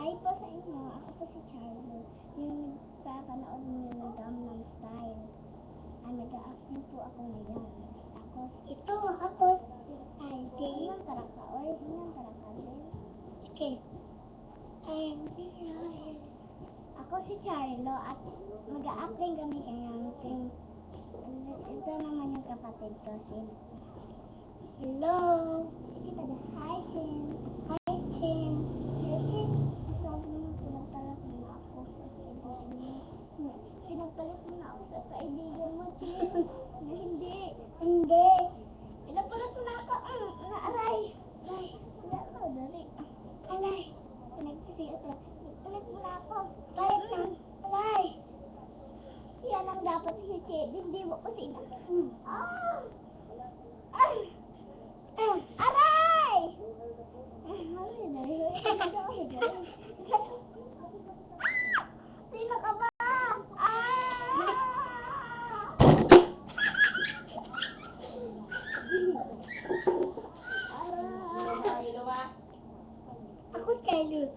Hi po sa inyo. Ako po si Charlo. Yung kakanood niyo ng Gangnam Style. Nag-a-acting po ako ngayon. Ito, ako si Aldi. Ilang taraka? Oy, ilang taraka din? Sige. Ako si Charlo at mag-a-acting kami ngayon. Ito naman yung kapatid ko, Sin. Hello! Hi, Sin. Hi, Sin. Sabi mo, pinagpalit mo na ako sa kaibigan mo. Pinagpalit mo na ako sa kaibigan mo, Sin. Hindi. Hindi. Pinagpalit mo na ako. Aray. Aray. Wala ko, dali. Aray. Pinagpalit mo na ako. Palit na. Aray. Yan ang dapat si Sin. Hindi mo ko sin. Ay! Aray! Sino ka ba? Ako, Charlo.